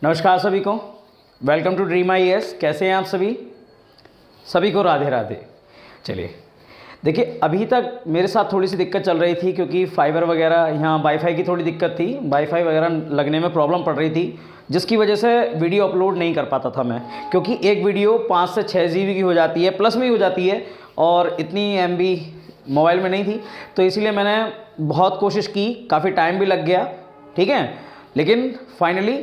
नमस्कार सभी को, वेलकम टू ड्रीम आईएएस। कैसे हैं आप सभी को राधे राधे। चलिए देखिए, अभी तक मेरे साथ थोड़ी सी दिक्कत चल रही थी क्योंकि फाइबर वगैरह यहाँ वाईफाई की थोड़ी दिक्कत थी, वाईफाई वगैरह लगने में प्रॉब्लम पड़ रही थी, जिसकी वजह से वीडियो अपलोड नहीं कर पाता था मैं। क्योंकि एक वीडियो 5 से 6 GB की हो जाती है, प्लस में ही हो जाती है, और इतनी MB मोबाइल में नहीं थी, तो इसीलिए मैंने बहुत कोशिश की, काफ़ी टाइम भी लग गया, ठीक है, लेकिन फाइनली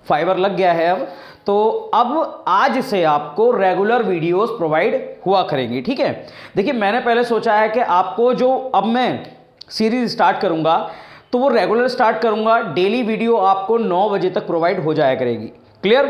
फाइबर लग गया है अब। तो अब आज से आपको रेगुलर वीडियोस प्रोवाइड हुआ करेंगी, ठीक है। देखिए, मैंने पहले सोचा है कि आपको जो अब मैं सीरीज स्टार्ट करूंगा तो वो रेगुलर स्टार्ट करूंगा, डेली वीडियो आपको 9 बजे तक प्रोवाइड हो जाया करेगी। क्लियर,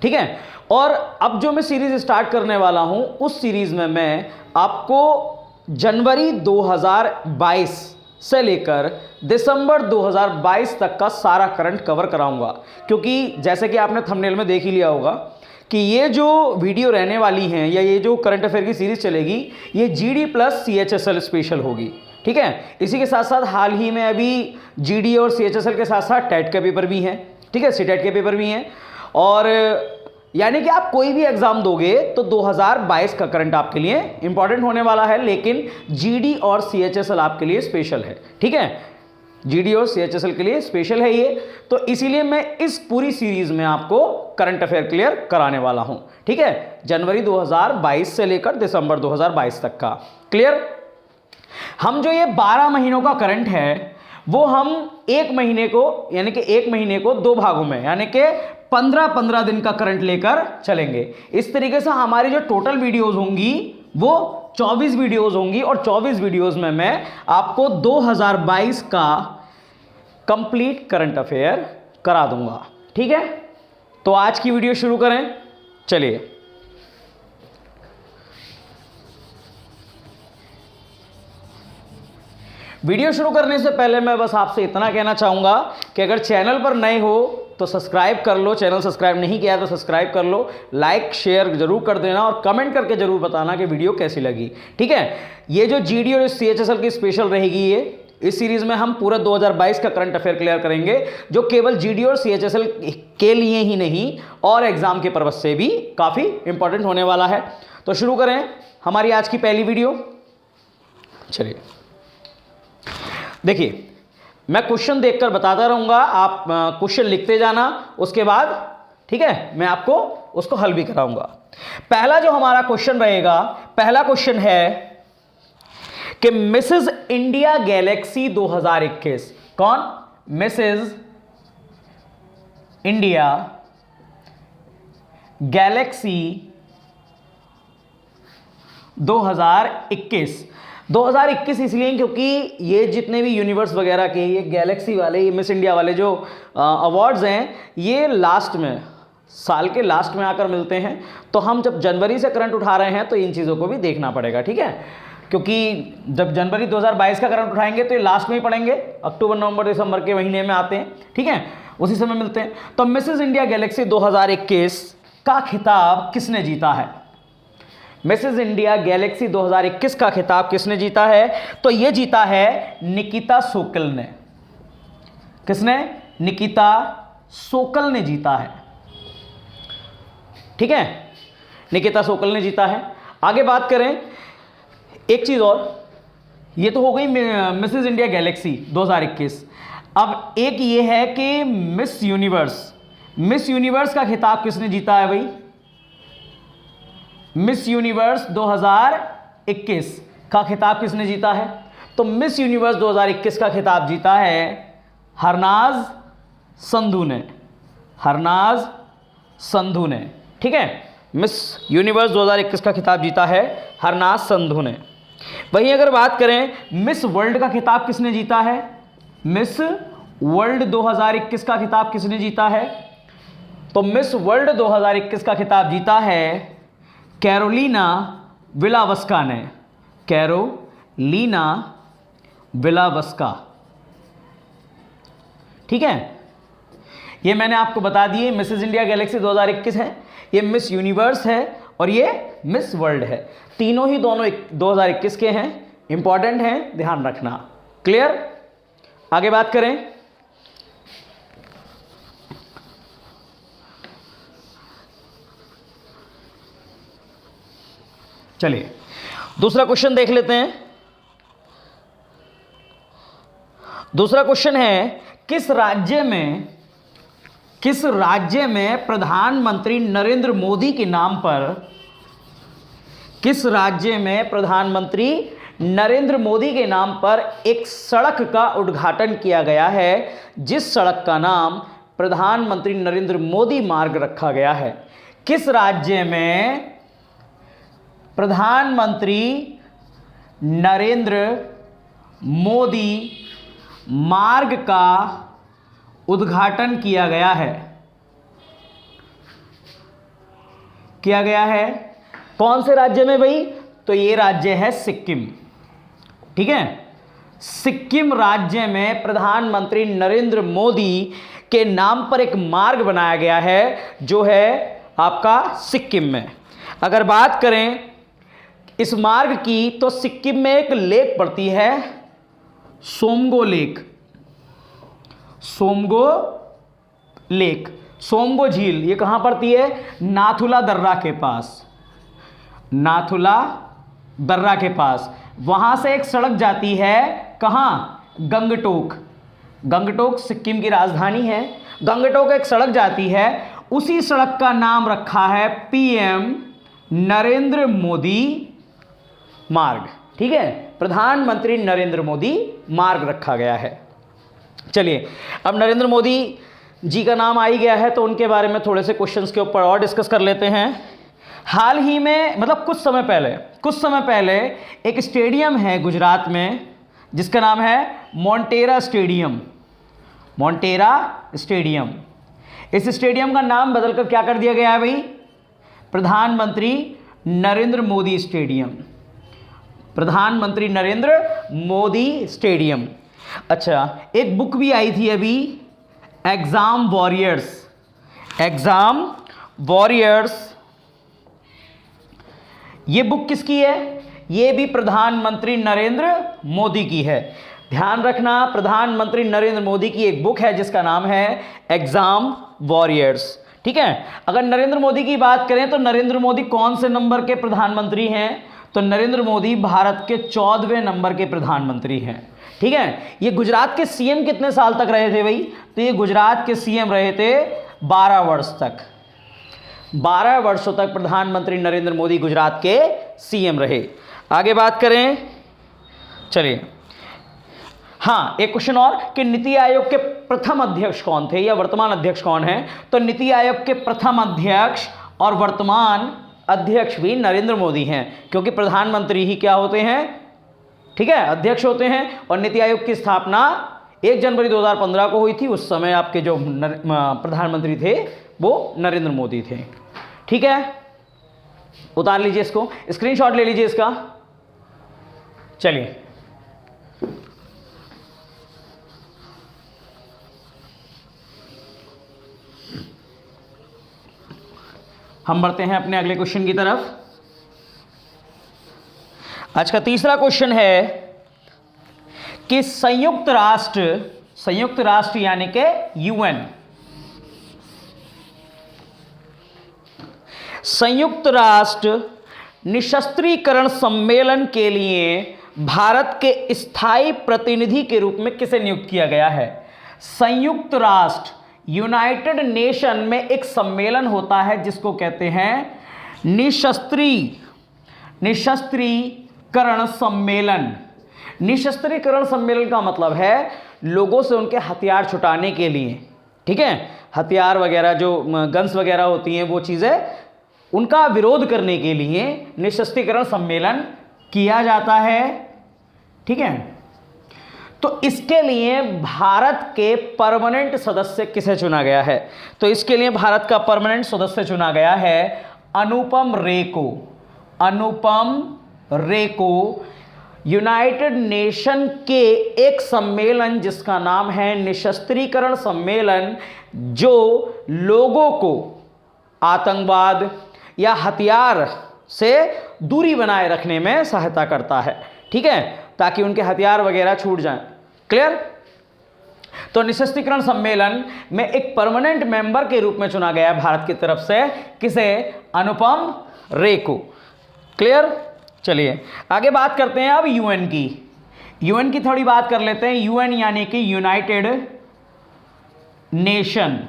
ठीक है। और अब जो मैं सीरीज स्टार्ट करने वाला हूं, उस सीरीज में मैं आपको जनवरी 2022 से लेकर दिसंबर 2022 तक का सारा करंट कवर कराऊंगा। क्योंकि जैसे कि आपने थंबनेल में देख ही लिया होगा कि ये जो वीडियो रहने वाली हैं या ये जो करंट अफेयर की सीरीज चलेगी, ये GD प्लस CHSL स्पेशल होगी, ठीक है। इसी के साथ साथ हाल ही में अभी GD और CHSL के साथ साथ टेट के पेपर भी हैं, ठीक है, CTET के पेपर भी हैं। और यानी कि आप कोई भी एग्जाम दोगे तो 2022 का करंट आपके लिए इंपॉर्टेंट होने वाला है, लेकिन GD और CHSL आपके लिए स्पेशल है, ठीक है। GD और CHSL के लिए स्पेशल है ये, तो इसीलिए मैं इस पूरी सीरीज में आपको करंट अफेयर क्लियर कराने वाला हूं, ठीक है, जनवरी 2022 से लेकर दिसंबर 2022 तक का। क्लियर। हम जो ये 12 महीनों का करंट है वो हम एक महीने को, यानी कि एक महीने को 2 भागों में, यानी कि 15-15 दिन का करंट लेकर चलेंगे। इस तरीके से हमारी जो टोटल वीडियोस होंगी वो 24 वीडियोस होंगी, और 24 वीडियोस में मैं आपको 2022 का कंप्लीट करंट अफेयर करा दूंगा, ठीक है। तो आज की वीडियो शुरू करें, चलिए। वीडियो शुरू करने से पहले मैं बस आपसे इतना कहना चाहूंगा कि अगर चैनल पर नए हो तो सब्सक्राइब कर लो, चैनल सब्सक्राइब नहीं किया तो सब्सक्राइब कर लो, लाइक शेयर जरूर कर देना, और कमेंट करके जरूर बताना कि वीडियो कैसी लगी, ठीक है। ये जो GD और CHSL की स्पेशल रहेगी, ये इस सीरीज में हम पूरा 2022 का करंट अफेयर क्लियर करेंगे, जो केवल GD और CHSL के लिए ही नहीं और एग्जाम के पर्पज से भी काफी इंपॉर्टेंट होने वाला है। तो शुरू करें हमारी आज की पहली वीडियो। चलिए देखिए, मैं क्वेश्चन देखकर बताता रहूंगा, आप क्वेश्चन लिखते जाना, उसके बाद ठीक है मैं आपको उसको हल भी कराऊंगा। पहला जो हमारा क्वेश्चन रहेगा, पहला क्वेश्चन है कि मिसेस इंडिया गैलेक्सी 2021, कौन? मिसेस इंडिया गैलेक्सी 2021 इसलिए क्योंकि ये जितने भी यूनिवर्स वगैरह के, ये गैलेक्सी वाले, ये मिस इंडिया वाले जो अवार्ड्स हैं, ये लास्ट में, साल के लास्ट में आकर मिलते हैं। तो हम जब जनवरी से करंट उठा रहे हैं तो इन चीज़ों को भी देखना पड़ेगा, ठीक है। क्योंकि जब जनवरी 2022 का करंट उठाएंगे तो ये लास्ट में ही पड़ेंगे, अक्टूबर नवंबर दिसंबर के महीने में आते हैं, ठीक है, उसी समय मिलते हैं। तो मिसेस इंडिया गैलेक्सी 2021 का खिताब किसने जीता है? मिसेस इंडिया गैलेक्सी 2021 का खिताब किसने जीता है? तो यह जीता है निकिता सोकल ने। किसने? निकिता सोकल ने जीता है, ठीक है, निकिता सोकल ने जीता है। आगे बात करें एक चीज और, ये तो हो गई मिसेस इंडिया गैलेक्सी 2021। अब एक ये है कि मिस यूनिवर्स का खिताब किसने जीता है भाई? मिस यूनिवर्स 2021 का खिताब किसने जीता है? तो मिस यूनिवर्स 2021 का खिताब जीता है हरनाज संधू ने, ठीक है। मिस यूनिवर्स 2021 का खिताब जीता है हरनाज संधू ने। वहीं अगर बात करें मिस वर्ल्ड का खिताब किसने जीता है? मिस वर्ल्ड 2021 का खिताब किसने जीता है? तो मिस वर्ल्ड 2021 का खिताब जीता है कैरोलिना विलावस्का ने। कैरोलिना विलावस्का, ठीक है। ये मैंने आपको बता दिए, मिसेस इंडिया गैलेक्सी 2021 है, ये मिस यूनिवर्स है और ये मिस वर्ल्ड है। तीनों ही दोनों 2021 के हैं, इंपॉर्टेंट हैं, ध्यान रखना। क्लियर। आगे बात करें चलिए दूसरा क्वेश्चन देख लेते हैं। दूसरा क्वेश्चन है, किस राज्य में प्रधानमंत्री नरेंद्र मोदी के नाम पर, किस राज्य में प्रधानमंत्री नरेंद्र मोदी के नाम पर एक सड़क का उद्घाटन किया गया है, जिस सड़क का नाम प्रधानमंत्री नरेंद्र मोदी मार्ग रखा गया है? किस राज्य में प्रधानमंत्री नरेंद्र मोदी मार्ग का उद्घाटन किया गया है? कौन से राज्य में भाई? तो ये राज्य है सिक्किम। ठीक है, सिक्किम राज्य में प्रधानमंत्री नरेंद्र मोदी के नाम पर एक मार्ग बनाया गया है, जो है आपका सिक्किम में। अगर बात करें इस मार्ग की, तो सिक्किम में एक लेक पड़ती है, सोमगो लेक, सोमगो झील। ये कहाँ पड़ती है? नाथुला दर्रा के पास। वहाँ से एक सड़क जाती है, कहाँ? गंगटोक सिक्किम की राजधानी है। गंगटोक एक सड़क जाती है, उसी सड़क का नाम रखा है पीएम नरेंद्र मोदी मार्ग। ठीक है, प्रधानमंत्री नरेंद्र मोदी मार्ग रखा गया है। चलिए, अब नरेंद्र मोदी जी का नाम आ ही गया है, तो उनके बारे में थोड़े से क्वेश्चंस के ऊपर और डिस्कस कर लेते हैं। हाल ही में, मतलब कुछ समय पहले एक स्टेडियम है गुजरात में, जिसका नाम है मोटेरा स्टेडियम। इस स्टेडियम का नाम बदलकर क्या कर दिया गया है भाई? प्रधानमंत्री नरेंद्र मोदी स्टेडियम। अच्छा, एक बुक भी आई थी अभी, एग्जाम वॉरियर्स। ये बुक किसकी है? ये भी प्रधानमंत्री नरेंद्र मोदी की है। ध्यान रखना, प्रधानमंत्री नरेंद्र मोदी की एक बुक है जिसका नाम है एग्जाम वॉरियर्स। ठीक है, अगर नरेंद्र मोदी की बात करें तो नरेंद्र मोदी कौन से नंबर के प्रधानमंत्री हैं? तो नरेंद्र मोदी भारत के 14वें नंबर के प्रधानमंत्री हैं। ठीक है, ये गुजरात के सीएम कितने साल तक रहे थे भाई? तो ये गुजरात के सीएम रहे थे 12 वर्ष तक। 12 वर्षों तक प्रधानमंत्री नरेंद्र मोदी गुजरात के सीएम रहे। आगे बात करें, चलिए, हाँ, एक क्वेश्चन और कि नीति आयोग के प्रथम अध्यक्ष कौन थे या वर्तमान अध्यक्ष कौन है? तो नीति आयोग के प्रथम अध्यक्ष और वर्तमान अध्यक्ष भी नरेंद्र मोदी हैं, क्योंकि प्रधानमंत्री ही क्या होते हैं? ठीक है, अध्यक्ष होते हैं। और नीति आयोग की स्थापना 1 जनवरी 2015 को हुई थी। उस समय आपके जो प्रधानमंत्री थे वो नरेंद्र मोदी थे। ठीक है, उतार लीजिए इसको, स्क्रीनशॉट ले लीजिए इसका। चलिए, हम बढ़ते हैं अपने अगले क्वेश्चन की तरफ। आज का तीसरा क्वेश्चन है कि संयुक्त राष्ट्र यानी कि यूएन, संयुक्त राष्ट्र निशस्त्रीकरण सम्मेलन के लिए भारत के स्थायी प्रतिनिधि के रूप में किसे नियुक्त किया गया है? संयुक्त राष्ट्र, यूनाइटेड नेशन में एक सम्मेलन होता है जिसको कहते हैं निशस्त्रीकरण सम्मेलन। निशस्त्रीकरण सम्मेलन का मतलब है लोगों से उनके हथियार छुटाने के लिए, ठीक है, हथियार वगैरह जो गन्स वगैरह होती हैं वो चीज़ें, उनका विरोध करने के लिए निशस्त्रीकरण सम्मेलन किया जाता है। ठीक है, तो इसके लिए भारत के परमानेंट सदस्य किसे चुना गया है? तो इसके लिए भारत का परमानेंट सदस्य चुना गया है अनुपम रे को। यूनाइटेड नेशन के एक सम्मेलन जिसका नाम है निशस्त्रीकरण सम्मेलन, जो लोगों को आतंकवाद या हथियार से दूरी बनाए रखने में सहायता करता है। ठीक है, ताकि उनके हथियार वगैरह छूट जाएं। क्लियर? तो निशस्त्रीकरण सम्मेलन में एक परमानेंट मेंबर के रूप में चुना गया है भारत की तरफ से, किसे? अनुपम रे को। क्लियर? चलिए आगे बात करते हैं अब यूएन की। यूएन की थोड़ी बात कर लेते हैं। यूएन यानी कि यूनाइटेड नेशन।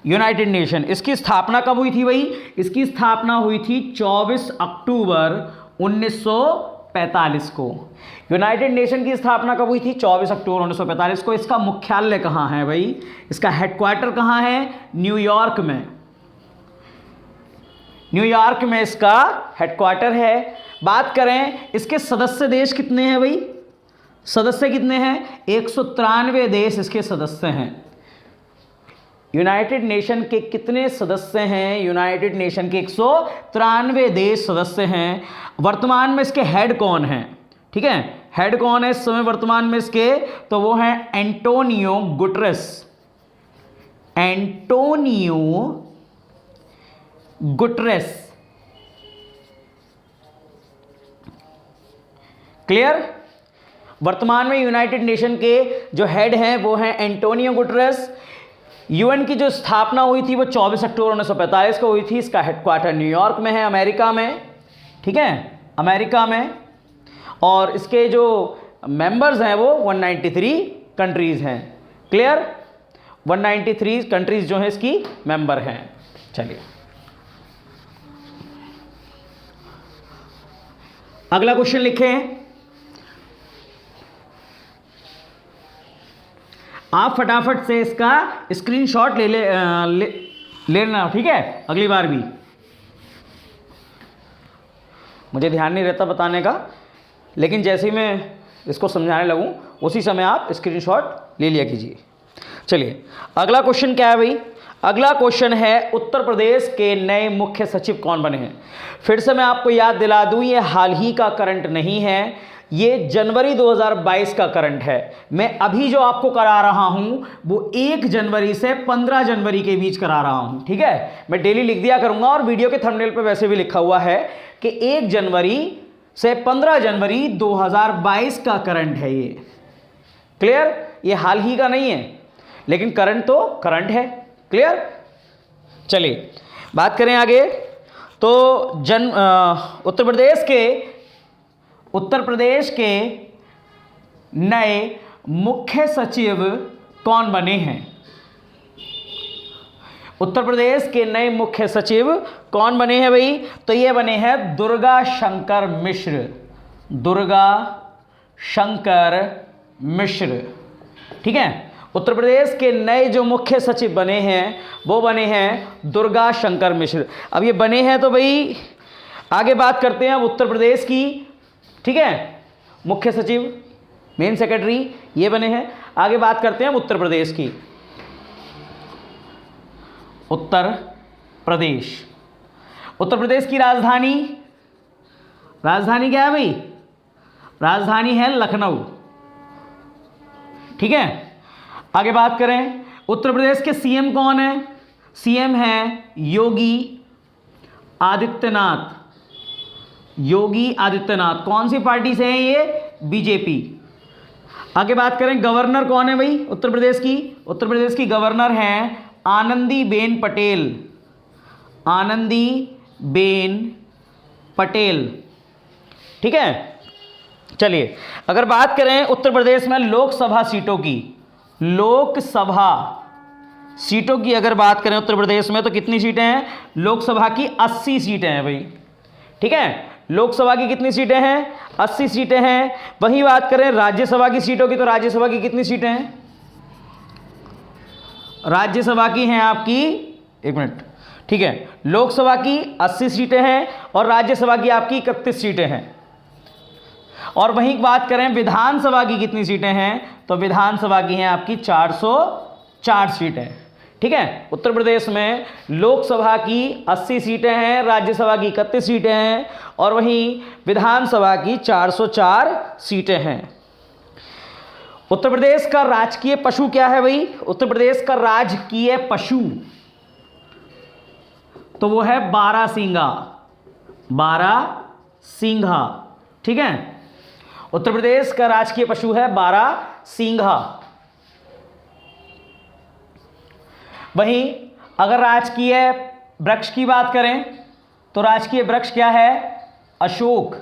यूनाइटेड नेशन, इसकी स्थापना कब हुई थी भाई? इसकी स्थापना हुई थी 24 अक्टूबर 1945 को। यूनाइटेड नेशन की स्थापना कब हुई थी? 24 अक्टूबर 1945 को। इसका मुख्यालय कहाँ है भाई? इसका हेडक्वार्टर कहाँ है? न्यूयॉर्क में। न्यूयॉर्क में इसका हेडक्वार्टर है। बात करें इसके सदस्य देश कितने हैं भाई? सदस्य कितने हैं? 193 देश इसके सदस्य हैं। यूनाइटेड नेशन के कितने सदस्य हैं? यूनाइटेड नेशन के 193 देश सदस्य हैं। वर्तमान में इसके हेड कौन हैं? ठीक है, हेड कौन है इस समय वर्तमान में इसके? तो वो हैं Antonio Guterres. Antonio Guterres. Clear? वर्तमान में यूनाइटेड नेशन के जो हेड हैं वो हैं एंटोनियो गुटरेस। यूएन की जो स्थापना हुई थी वो 24 अक्टूबर 1945 को हुई थी। इसका हेडक्वार्टर न्यूयॉर्क में है, अमेरिका में। ठीक है, अमेरिका में। और इसके जो मेंबर्स हैं वो 193 कंट्रीज हैं। क्लियर? 193 कंट्रीज जो हैं इसकी मेंबर हैं। चलिए अगला क्वेश्चन लिखें। आप फटाफट से इसका स्क्रीनशॉट ले लेना, ठीक है? अगली बार भी मुझे ध्यान नहीं रहता बताने का, लेकिन जैसे ही मैं इसको समझाने लगूं उसी समय आप स्क्रीनशॉट ले लिया कीजिए। चलिए अगला क्वेश्चन क्या है भाई? अगला क्वेश्चन है उत्तर प्रदेश के नए मुख्य सचिव कौन बने हैं? फिर से मैं आपको याद दिला दूं, ये हाल ही का करंट नहीं है, ये जनवरी 2022 का करंट है। मैं अभी जो आपको करा रहा हूं वो 1 जनवरी से 15 जनवरी के बीच करा रहा हूं। ठीक है, मैं डेली लिख दिया करूंगा और वीडियो के थंबनेल पे वैसे भी लिखा हुआ है कि 1 जनवरी से 15 जनवरी 2022 का करंट है ये। क्लियर? ये हाल ही का नहीं है, लेकिन करंट तो करंट है। क्लियर? चलिए बात करें आगे। तो उत्तर प्रदेश के नए मुख्य सचिव कौन बने हैं? उत्तर प्रदेश के नए मुख्य सचिव कौन बने हैं भाई? तो ये बने हैं दुर्गा शंकर मिश्र। दुर्गा शंकर मिश्र। ठीक है, उत्तर प्रदेश के नए जो मुख्य सचिव बने हैं वो बने हैं दुर्गा शंकर मिश्र। अब ये बने हैं तो भाई आगे बात करते हैं अब उत्तर प्रदेश की। ठीक है, मुख्य सचिव, मेन सेक्रेटरी ये बने हैं। आगे बात करते हैं उत्तर प्रदेश की। उत्तर प्रदेश, उत्तर प्रदेश की राजधानी, राजधानी क्या है भाई? राजधानी है लखनऊ। ठीक है, आगे बात करें उत्तर प्रदेश के सीएम कौन है? सीएम है योगी आदित्यनाथ। योगी आदित्यनाथ कौन सी पार्टी से हैं ये? बीजेपी। आगे बात करें गवर्नर कौन है भाई उत्तर प्रदेश की? उत्तर प्रदेश की गवर्नर हैं आनंदीबेन पटेल। आनंदीबेन पटेल। ठीक है, चलिए अगर बात करें उत्तर प्रदेश में लोकसभा सीटों की, लोकसभा सीटों की अगर बात करें उत्तर प्रदेश में तो कितनी सीटें हैं? लोकसभा की 80 सीटें हैं भाई। ठीक है, लोकसभा की कितनी सीटें हैं? 80 सीटें हैं। वहीं बात करें राज्यसभा की सीटों की तो राज्यसभा की कितनी सीटें हैं? राज्यसभा की हैं आपकी, एक मिनट, ठीक है, लोकसभा की 80 सीटें हैं और राज्यसभा की आपकी 31 सीटें हैं। और वहीं बात करें विधानसभा की कितनी सीटें हैं? तो विधानसभा की हैं आपकी 404 सीटें। ठीक है, उत्तर प्रदेश में लोकसभा की 80 सीटें हैं, राज्यसभा की 31 सीटें हैं और वहीं विधानसभा की 404 सीटें हैं। उत्तर प्रदेश का राजकीय पशु क्या है भाई? उत्तर प्रदेश का राजकीय पशु तो वो है बारहसिंगा। बारहसिंगा। ठीक है, उत्तर प्रदेश का राजकीय पशु है बारहसिंगा। वहीं अगर राजकीय वृक्ष की बात करें तो राजकीय वृक्ष क्या है? अशोक,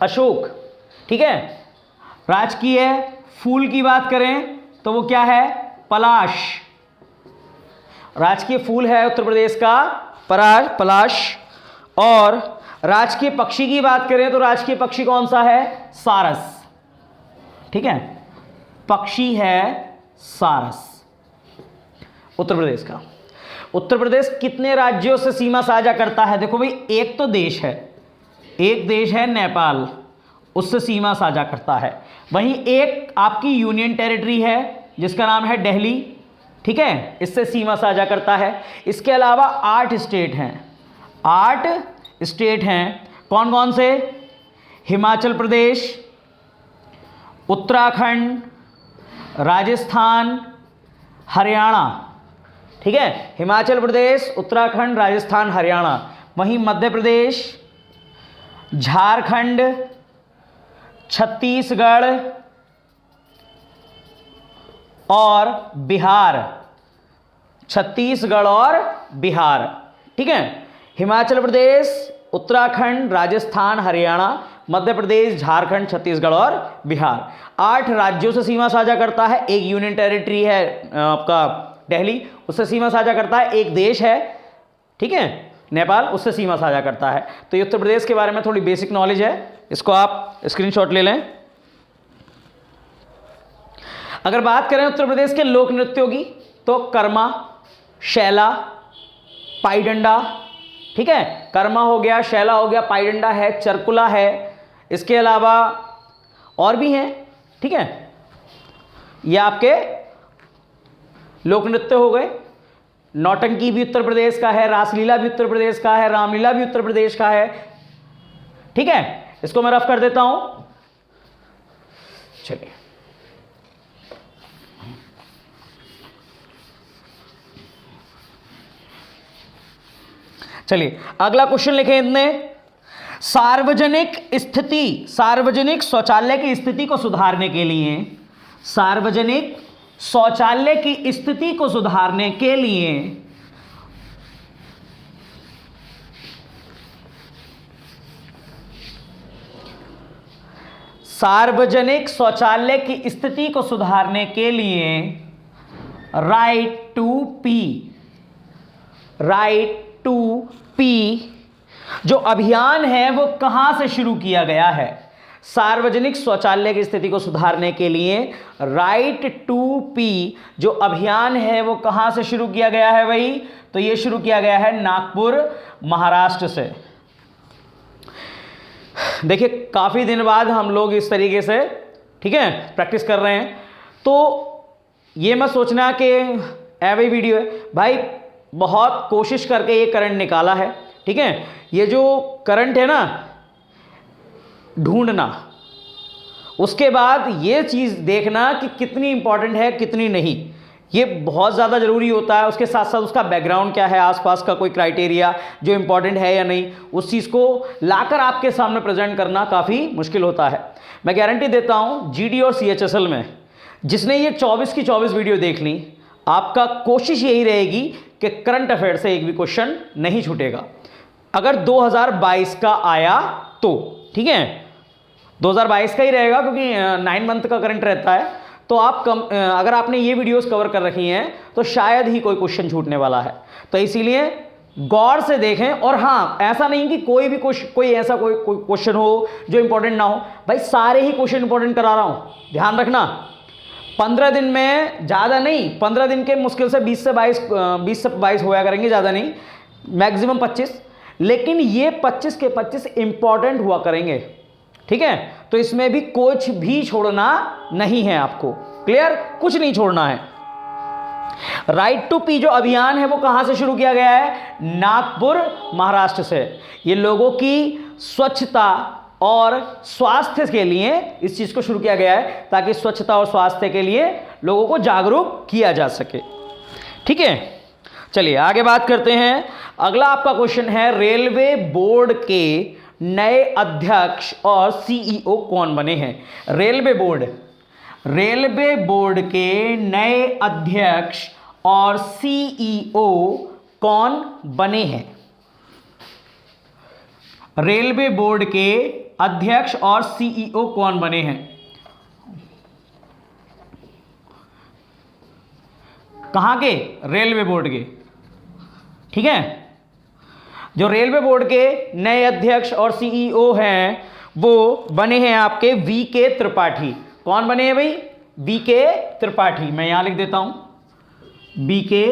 अशोक, ठीक है। राजकीय फूल की बात करें तो वो क्या है, पलाश। राजकीय फूल है उत्तर प्रदेश का पलाश। और राजकीय पक्षी की बात करें तो राजकीय पक्षी कौन सा है, सारस, ठीक है, पक्षी है सारस उत्तर प्रदेश का। उत्तर प्रदेश कितने राज्यों से सीमा साझा करता है, देखो भाई एक तो देश है, एक देश है नेपाल, उससे सीमा साझा करता है। वहीं एक आपकी यूनियन टेरिटरी है जिसका नाम है दिल्ली, ठीक है, इससे सीमा साझा करता है। इसके अलावा 8 स्टेट हैं, 8 स्टेट हैं, कौन कौन से, हिमाचल प्रदेश, उत्तराखंड, राजस्थान, हरियाणा, ठीक है, हिमाचल प्रदेश, उत्तराखंड, राजस्थान, हरियाणा। वहीं मध्य प्रदेश, झारखंड, छत्तीसगढ़ और बिहार, छत्तीसगढ़ और बिहार, ठीक है। हिमाचल प्रदेश, उत्तराखंड, राजस्थान, हरियाणा, मध्य प्रदेश, झारखंड, छत्तीसगढ़ और बिहार, 8 राज्यों से सीमा साझा करता है। एक यूनियन टेरिटरी है आपका दिल्ली, उससे सीमा साझा करता है। एक देश है, ठीक है, नेपाल, उससे सीमा साझा करता है। तो ये उत्तर प्रदेश के बारे में थोड़ी बेसिक नॉलेज है, इसको आप स्क्रीनशॉट ले लें। अगर बात करें उत्तर प्रदेश के लोक नृत्यों की तो कर्मा, शैला, पाईडंडा, ठीक है, कर्मा हो गया, शैला हो गया, पाईडंडा है, चरकुला है, इसके अलावा और भी हैं, ठीक है। ये आपके लोक नृत्य हो गए। नौटंकी भी उत्तर प्रदेश का है, रासलीला भी उत्तर प्रदेश का है, रामलीला भी उत्तर प्रदेश का है, ठीक है। इसको मैं रफ कर देता हूं, चलिए। चलिए अगला क्वेश्चन लिखे इतने, सार्वजनिक शौचालय की स्थिति को सुधारने के लिए, सार्वजनिक शौचालय की स्थिति को सुधारने के लिए सार्वजनिक शौचालय की स्थिति को सुधारने के लिए राइट टू पी जो अभियान है वो कहां से शुरू किया गया है। सार्वजनिक शौचालय की स्थिति को सुधारने के लिए राइट टू पी जो अभियान है वो कहां से शुरू किया गया है भाई, तो ये शुरू किया गया है नागपुर, महाराष्ट्र से। देखिए काफी दिन बाद हम लोग इस तरीके से, ठीक है, प्रैक्टिस कर रहे हैं, तो ये मत सोचना कि एवरी वीडियो है भाई, बहुत कोशिश करके ये करंट निकाला है, ठीक है। ये जो करंट है ना, ढूंढना, उसके बाद ये चीज देखना कि कितनी इंपॉर्टेंट है कितनी नहीं, ये बहुत ज़्यादा ज़रूरी होता है। उसके साथ साथ उसका बैकग्राउंड क्या है, आसपास का कोई क्राइटेरिया जो इंपॉर्टेंट है या नहीं, उस चीज़ को लाकर आपके सामने प्रेजेंट करना काफ़ी मुश्किल होता है। मैं गारंटी देता हूँ जीडी और CHSL में जिसने ये 24 की 24 वीडियो देख ली, आपका कोशिश यही रहेगी कि करंट अफेयर से एक भी क्वेश्चन नहीं छूटेगा। अगर 2022 का आया तो ठीक है, 2022 का ही रहेगा क्योंकि 9 मंथ का करंट रहता है, तो आप अगर आपने ये वीडियोस कवर कर रखी हैं तो शायद ही कोई क्वेश्चन छूटने वाला है। तो इसीलिए गौर से देखें। और हाँ, ऐसा नहीं कि कोई ऐसा कोई क्वेश्चन हो जो इंपॉर्टेंट ना हो, भाई सारे ही क्वेश्चन इंपॉर्टेंट करा रहा हूं, ध्यान रखना। 15 दिन में ज़्यादा नहीं, 15 दिन के मुश्किल से 20 से 22 होया करेंगे, ज़्यादा नहीं, मैक्सिमम 25, लेकिन ये 25 के 25 इंपॉर्टेंट हुआ करेंगे, ठीक है। तो इसमें भी कुछ भी छोड़ना नहीं है आपको, क्लियर, कुछ नहीं छोड़ना है। राइट टू पी जो अभियान है वो कहां से शुरू किया गया है, नागपुर, महाराष्ट्र से। ये लोगों की स्वच्छता और स्वास्थ्य के लिए इस चीज को शुरू किया गया है, ताकि स्वच्छता और स्वास्थ्य के लिए लोगों को जागरूक किया जा सके, ठीक है। चलिए आगे बात करते हैं। अगला आपका क्वेश्चन है, रेलवे बोर्ड के नए अध्यक्ष और CEO कौन बने हैं। रेलवे बोर्ड के नए अध्यक्ष और CEO कौन बने हैं। रेलवे बोर्ड के अध्यक्ष और सीईओ कौन बने हैं? कहां के? रेलवे बोर्ड के। ठीक है, जो रेलवे बोर्ड के नए अध्यक्ष और सीईओ हैं वो बने हैं आपके वी के त्रिपाठी। कौन बने हैं भाई? वी के त्रिपाठी। मैं यहां लिख देता हूं, वी के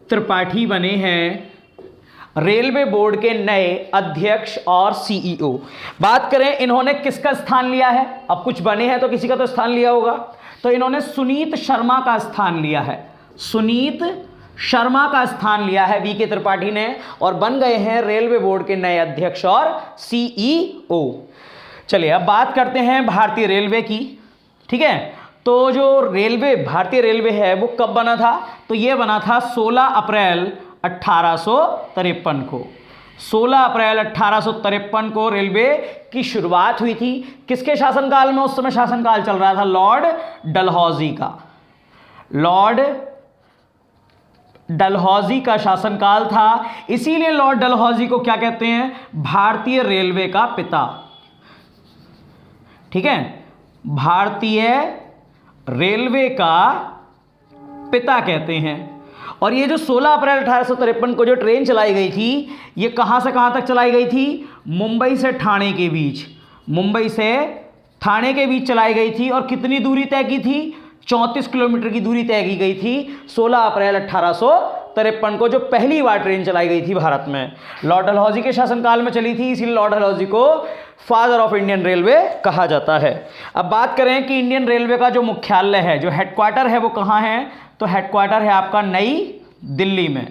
त्रिपाठी बने हैं रेलवे बोर्ड के नए अध्यक्ष और सीईओ। बात करें इन्होंने किसका स्थान लिया है? अब कुछ बने हैं तो किसी का तो स्थान लिया होगा, तो इन्होंने सुनीत शर्मा का स्थान लिया है। सुनीत शर्मा का स्थान लिया है वी के त्रिपाठी ने और बन गए हैं रेलवे बोर्ड के नए अध्यक्ष और सीईओ। चलिए अब बात करते हैं भारतीय रेलवे की। ठीक है, तो जो रेलवे भारतीय रेलवे है वो कब बना था? तो ये बना था 16 अप्रैल 1853 को। 16 अप्रैल 1853 को रेलवे की शुरुआत हुई थी। किसके शासनकाल में? उस समय शासनकाल चल रहा था लॉर्ड डलहौजी का। लॉर्ड डलहौजी का शासनकाल था, इसीलिए लॉर्ड डलहौजी को क्या कहते हैं? भारतीय रेलवे का पिता। ठीक है, भारतीय रेलवे का पिता कहते हैं। और ये जो 16 अप्रैल 1853 को जो ट्रेन चलाई गई थी, ये कहां से कहां तक चलाई गई थी? मुंबई से ठाणे के बीच। मुंबई से ठाणे के बीच चलाई गई थी और कितनी दूरी तय की थी? 34 किलोमीटर की दूरी तय की गई थी 16 अप्रैल 1853 को, जो पहली बार ट्रेन चलाई गई थी भारत में। लॉर्ड डलहौजी के शासनकाल में चली थी, इसीलिए लॉर्ड डलहौजी को फादर ऑफ इंडियन रेलवे कहा जाता है। अब बात करें कि इंडियन रेलवे का जो मुख्यालय है, जो हेडक्वार्टर है, वो कहाँ है? तो हेडक्वार्टर है आपका नई दिल्ली में।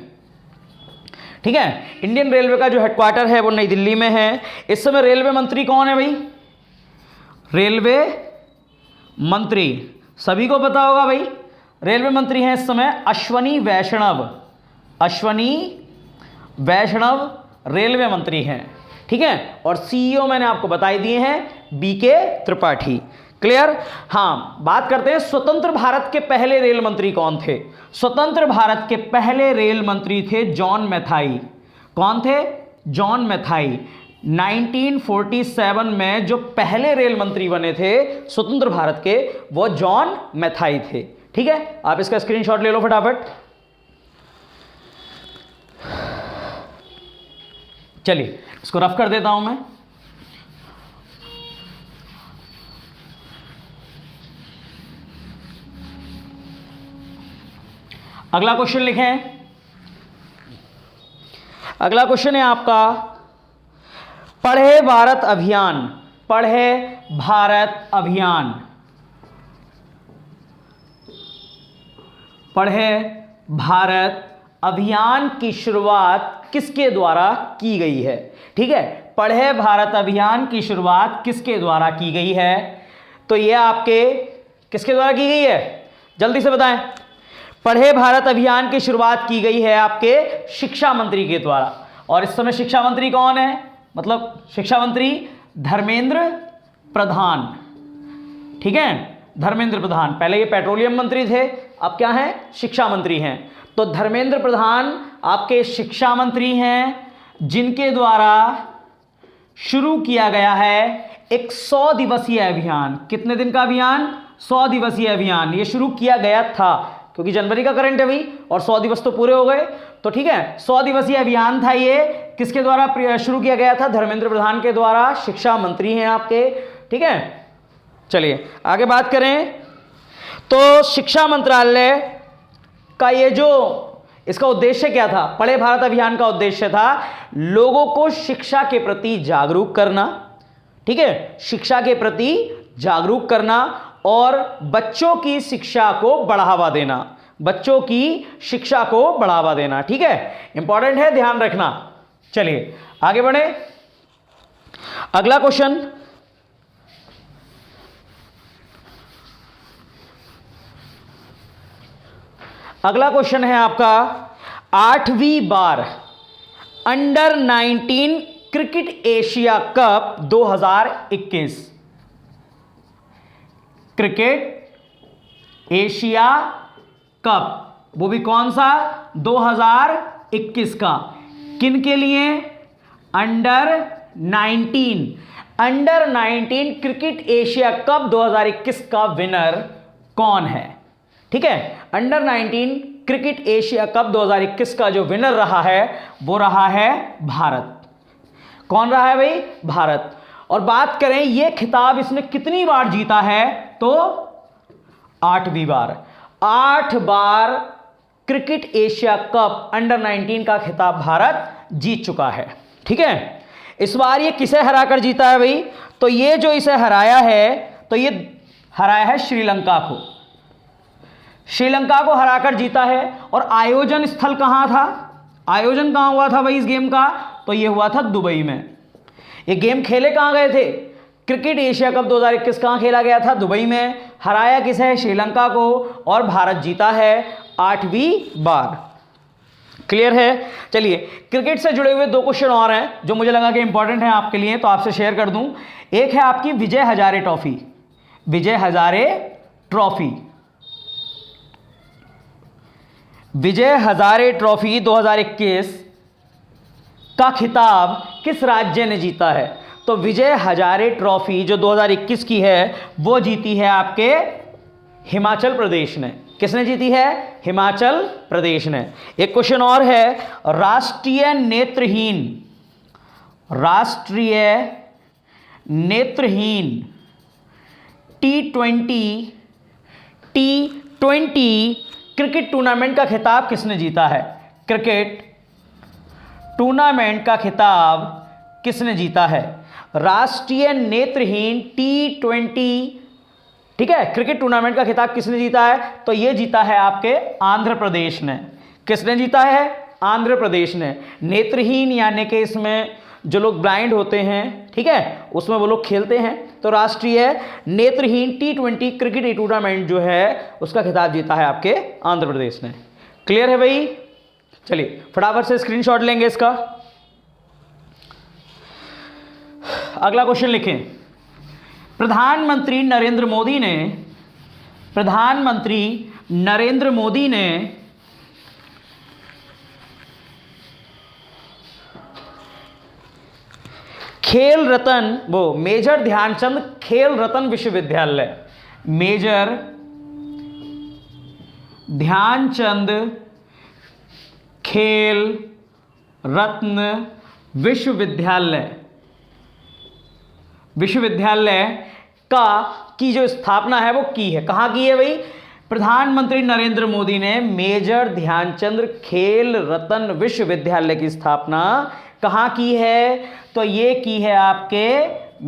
ठीक है, इंडियन रेलवे का जो हेडक्वार्टर है वो नई दिल्ली में है। इस समय रेलवे मंत्री कौन है भाई? रेलवे मंत्री सभी को पता होगा भाई, रेलवे मंत्री हैं इस समय अश्वनी वैष्णव। अश्वनी वैष्णव रेलवे मंत्री हैं। ठीक है, और सीईओ मैंने आपको बताई दिए हैं बी के त्रिपाठी। क्लियर? हाँ, बात करते हैं स्वतंत्र भारत के पहले रेल मंत्री कौन थे? स्वतंत्र भारत के पहले रेल मंत्री थे जॉन मैथाई। कौन थे? जॉन मैथाई। 1947 में जो पहले रेल मंत्री बने थे स्वतंत्र भारत के, वो जॉन मैथाई थे। ठीक है, आप इसका स्क्रीनशॉट ले लो फटाफट। चलिए इसको रफ कर देता हूं मैं। अगला क्वेश्चन लिखें। अगला क्वेश्चन है आपका पढ़े भारत अभियान। पढ़े भारत अभियान। पढ़े भारत अभियान की शुरुआत किसके द्वारा की गई है? ठीक है, पढ़े भारत अभियान की शुरुआत किसके द्वारा की गई है? तो यह आपके किसके द्वारा की गई है? जल्दी से बताएं। पढ़े भारत अभियान की शुरुआत की गई है आपके शिक्षा मंत्री के द्वारा। और इस समय शिक्षा मंत्री कौन है? मतलब शिक्षा मंत्री धर्मेंद्र प्रधान। ठीक है, धर्मेंद्र प्रधान। पहले ये पेट्रोलियम मंत्री थे, अब क्या है? शिक्षा मंत्री हैं। तो धर्मेंद्र प्रधान आपके शिक्षा मंत्री हैं, जिनके द्वारा शुरू किया गया है एक 100 दिवसीय अभियान। कितने दिन का अभियान? 100 दिवसीय अभियान। ये शुरू किया गया था क्योंकि जनवरी का करंट है भाई, और 100 दिवस तो पूरे हो गए। तो ठीक है, 100 दिवसीय अभियान था ये। किसके द्वारा शुरू किया गया था? धर्मेंद्र प्रधान के द्वारा। शिक्षा मंत्री हैं आपके। ठीक है, चलिए आगे बात करें। तो शिक्षा मंत्रालय का ये जो इसका उद्देश्य क्या था? पढ़े भारत अभियान का उद्देश्य था लोगों को शिक्षा के प्रति जागरूक करना। ठीक है, शिक्षा के प्रति जागरूक करना और बच्चों की शिक्षा को बढ़ावा देना। बच्चों की शिक्षा को बढ़ावा देना। ठीक है, इंपॉर्टेंट है, ध्यान रखना। चलिए आगे बढ़े। अगला क्वेश्चन, अगला क्वेश्चन है आपका 8वीं बार under 19 cricket Asia cup 2021। Cricket Asia cup, वो भी कौन सा? 2021 का। किन के लिए? Under under 19 cricket Asia cup 2021 का विनर कौन है? ठीक है, अंडर 19 क्रिकेट एशिया कप 2021 का जो विनर रहा है वो रहा है भारत। कौन रहा है भाई? भारत। और बात करें ये खिताब इसने कितनी बार जीता है, तो 8वीं बार। 8 बार क्रिकेट एशिया कप अंडर 19 का खिताब भारत जीत चुका है। ठीक है, इस बार ये किसे हराकर जीता है भाई? तो ये जो इसे हराया है, तो ये हराया है श्रीलंका को। श्रीलंका को हराकर जीता है। और आयोजन स्थल कहां था? आयोजन कहां हुआ था भाई इस गेम का? तो ये हुआ था दुबई में। ये गेम खेले कहां गए थे? क्रिकेट एशिया कप 2021 कहां खेला गया था? दुबई में। हराया किसे है? श्रीलंका को। और भारत जीता है 8वीं बार। क्लियर है? चलिए, क्रिकेट से जुड़े हुए 2 क्वेश्चन और हैं जो मुझे लगा कि इंपॉर्टेंट है आपके लिए, तो आपसे शेयर कर दूं। एक है आपकी Vijay Hazare trophy. Vijay Hazare trophy, Vijay Hazare trophy 2021 का खिताब किस राज्य ने जीता है? तो विजय हजारे ट्रॉफी जो 2021 की है वो जीती है आपके हिमाचल प्रदेश ने। किसने जीती है? हिमाचल प्रदेश ने। एक क्वेश्चन और है, राष्ट्रीय नेत्रहीन T20 क्रिकेट टूर्नामेंट का खिताब किसने जीता है? क्रिकेट टूर्नामेंट का खिताब किसने जीता है? राष्ट्रीय नेत्रहीन T20, ठीक है, क्रिकेट टूर्नामेंट का खिताब किसने जीता है? तो यह जीता है आपके आंध्र प्रदेश ने। किसने जीता है? आंध्र प्रदेश ने। नेत्रहीन यानी कि इसमें जो लोग ब्लाइंड होते हैं, ठीक है, उसमें वो लोग खेलते हैं। तो राष्ट्रीय नेत्रहीन T20 क्रिकेट टूर्नामेंट जो है उसका खिताब जीता है आपके आंध्र प्रदेश ने। क्लियर है भाई? चलिए फटाफट से स्क्रीनशॉट लेंगे इसका। अगला क्वेश्चन लिखें। प्रधानमंत्री नरेंद्र मोदी ने खेल रत्न, वो मेजर ध्यानचंद खेल रत्न विश्वविद्यालय, मेजर ध्यानचंद खेल रत्न विश्वविद्यालय की जो स्थापना है वो की है। कहाँ की है भाई? प्रधानमंत्री नरेंद्र मोदी ने मेजर ध्यानचंद खेल रत्न विश्वविद्यालय की स्थापना कहाँ की है? तो ये की है आपके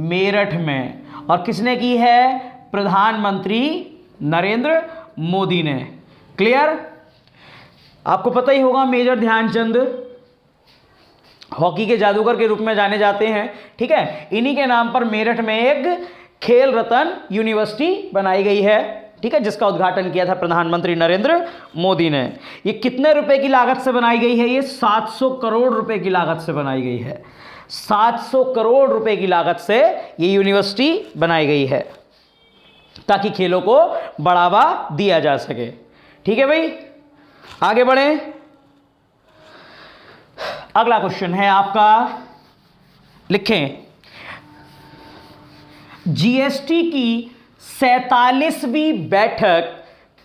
मेरठ में। और किसने की है? प्रधानमंत्री नरेंद्र मोदी ने। क्लियर? आपको पता ही होगा मेजर ध्यानचंद हॉकी के जादूगर के रूप में जाने जाते हैं, ठीक है। इन्हीं के नाम पर मेरठ में एक खेल रत्न यूनिवर्सिटी बनाई गई है, ठीक है, जिसका उद्घाटन किया था प्रधानमंत्री नरेंद्र मोदी ने। ये कितने रुपए की लागत से बनाई गई है? ये 700 करोड़ रुपए की लागत से बनाई गई है। 700 करोड़ रुपए की लागत से ये यूनिवर्सिटी बनाई गई है ताकि खेलों को बढ़ावा दिया जा सके। ठीक है भाई, आगे बढ़ें। अगला क्वेश्चन है आपका, लिखें, जीएसटी की 47वीं बैठक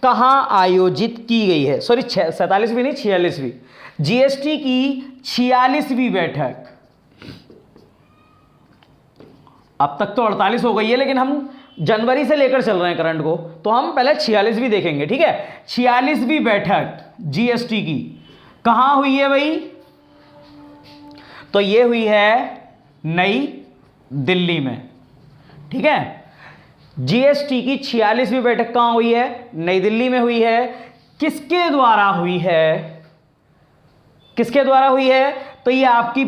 कहां आयोजित की गई है? सॉरी 47वीं नहीं, 46वीं। जीएसटी की 46वीं बैठक, अब तक तो 48 हो गई है, लेकिन हम जनवरी से लेकर चल रहे हैं करंट को, तो हम पहले 46वीं देखेंगे, ठीक है। 46वीं बैठक जीएसटी की कहां हुई है भाई? तो ये हुई है नई दिल्ली में, ठीक है। जीएसटी की 46वीं बैठक कहां हुई है? नई दिल्ली में हुई है। किसके द्वारा हुई है? किसके द्वारा हुई है? तो ये आपकी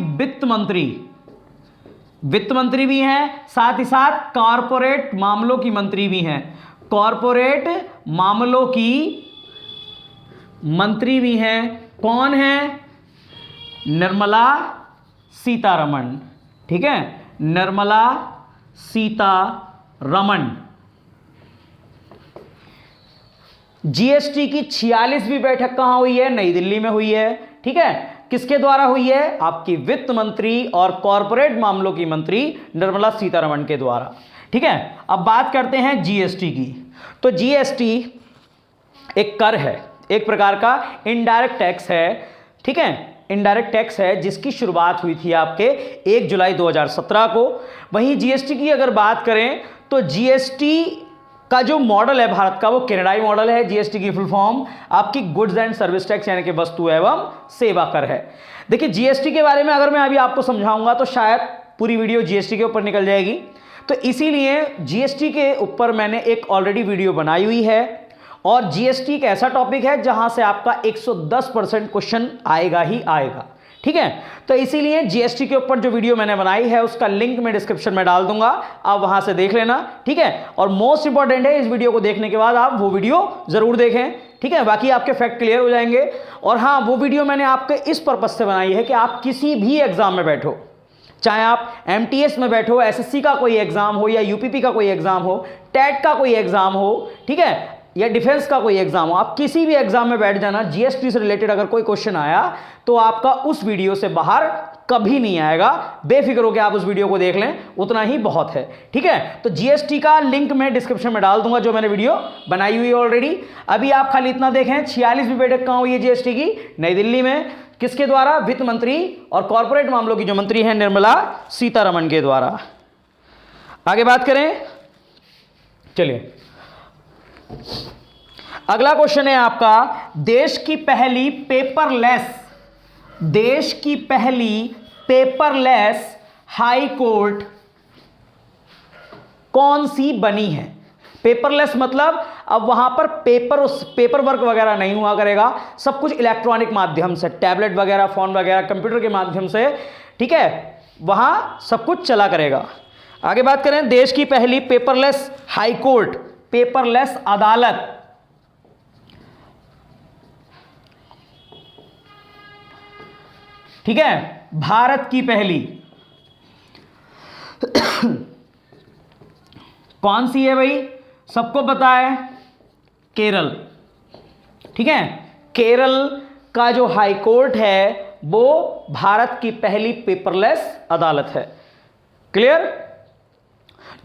वित्त मंत्री भी हैं, साथ ही साथ कॉरपोरेट मामलों की मंत्री भी हैं। कॉरपोरेट मामलों की मंत्री भी हैं। कौन है? निर्मला सीतारमण, ठीक है, निर्मला सीतारमण। जीएसटी की 46वीं बैठक कहां हुई है? नई दिल्ली में हुई है, ठीक है। किसके द्वारा हुई है? आपकी वित्त मंत्री और कॉरपोरेट मामलों की मंत्री निर्मला सीतारमण के द्वारा। ठीक है, अब बात करते हैं जीएसटी की। तो जीएसटी एक कर है, एक प्रकार का इनडायरेक्ट टैक्स है। ठीक है, इनडायरेक्ट टैक्स है जिसकी शुरुआत हुई थी आपके 1 जुलाई 2017 को। वहीं जीएसटी की अगर बात करें तो जीएसटी का जो मॉडल है भारत का वो कनाडाई मॉडल है। जीएसटी की फुल फॉर्म आपकी गुड्स एंड सर्विस टैक्स यानी कि वस्तु एवं सेवा कर है। देखिए जीएसटी के बारे में अगर मैं अभी आपको समझाऊंगा तो शायद पूरी वीडियो जीएसटी के ऊपर निकल जाएगी, तो इसीलिए जीएसटी के ऊपर मैंने एक ऑलरेडी वीडियो बनाई हुई है। और जीएसटी एक ऐसा टॉपिक है जहां से आपका 110% क्वेश्चन आएगा ही आएगा। ठीक है, तो इसीलिए जीएसटी के ऊपर जो वीडियो मैंने बनाई है उसका लिंक मैं डिस्क्रिप्शन में डाल दूंगा, आप वहां से देख लेना। ठीक है, और मोस्ट इंपॉर्टेंट है इस वीडियो को देखने के बाद आप वो वीडियो जरूर देखें। ठीक है, बाकी आपके फैक्ट क्लियर हो जाएंगे। और हाँ, वो वीडियो मैंने आपके इस पर्पज से बनाई है कि आप किसी भी एग्जाम में बैठो, चाहे आप एमटीएस में बैठो, एसएससी का कोई एग्जाम हो या यूपीपी का कोई एग्जाम हो, टेट का कोई एग्जाम हो, ठीक है, या डिफेंस का कोई एग्जाम हो, आप किसी भी एग्जाम में बैठ जाना, जीएसटी से रिलेटेड अगर कोई क्वेश्चन आया तो आपका उस वीडियो से बाहर कभी नहीं आएगा। बेफिक्र होकर आप उस वीडियो को देख लें, उतना ही बहुत है। ठीक है, तो जीएसटी का लिंक मैं डिस्क्रिप्शन में डाल दूंगा जो मैंने वीडियो बनाई हुई है ऑलरेडी। अभी आप खाली इतना देखें, 46वीं बैठक कहां हुई है जीएसटी की? नई दिल्ली में। किसके द्वारा? वित्त मंत्री और कॉर्पोरेट मामलों की जो मंत्री हैं निर्मला सीतारमण के द्वारा। आगे बात करें, चलिए अगला क्वेश्चन है आपका, देश की पहली पेपरलेस हाई कोर्ट कौन सी बनी है? पेपरलेस मतलब अब वहां पर पेपर वर्क वगैरह नहीं हुआ करेगा, सब कुछ इलेक्ट्रॉनिक माध्यम से, टैबलेट वगैरह, फोन वगैरह, कंप्यूटर के माध्यम से, ठीक है, वहां सब कुछ चला करेगा। आगे बात करें, देश की पहली पेपरलेस हाई कोर्ट, पेपरलेस अदालत, ठीक है, भारत की पहली कौन सी है भाई? सबको पता है, केरल। ठीक है, केरल का जो हाई कोर्ट है वो भारत की पहली पेपरलेस अदालत है। क्लियर?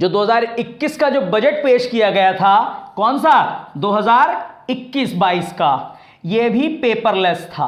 जो 2021 का जो बजट पेश किया गया था, कौन सा? 2021-22 का, यह भी पेपरलेस था,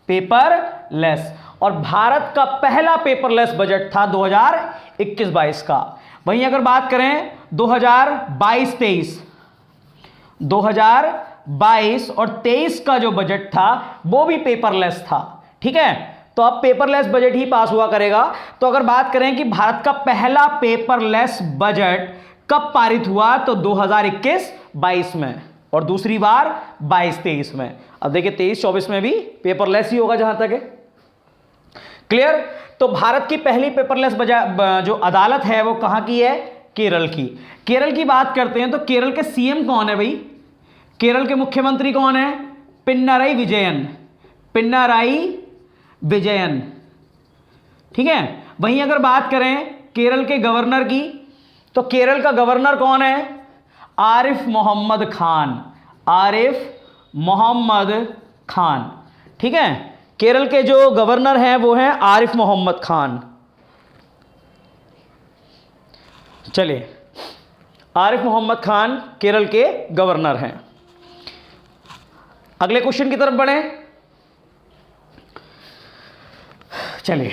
पेपरलेस। और भारत का पहला पेपरलेस बजट था 2021-22 का। वहीं अगर बात करें 2022 और 23 का जो बजट था वो भी पेपरलेस था। ठीक है, तो अब पेपरलेस बजट ही पास हुआ करेगा। तो अगर बात करें कि भारत का पहला पेपरलेस बजट कब पारित हुआ, तो 2021-22 में, और दूसरी बार 22-23 में। अब देखिए 23-24 में भी पेपरलेस ही होगा जहां तक है। क्लियर? तो भारत की पहली पेपरलेस जो अदालत है वो कहां की है? केरल की। केरल की बात करते हैं तो केरल के सीएम कौन है भाई? केरल के मुख्यमंत्री कौन है? पिनाराई विजयन। ठीक है, वहीं अगर बात करें केरल के गवर्नर की, तो केरल का गवर्नर कौन है? आरिफ मोहम्मद खान। ठीक है, केरल के जो गवर्नर हैं वो हैं आरिफ मोहम्मद खान। चलिए, आरिफ मोहम्मद खान केरल के गवर्नर हैं। अगले क्वेश्चन की तरफ बढ़ें। चलिए,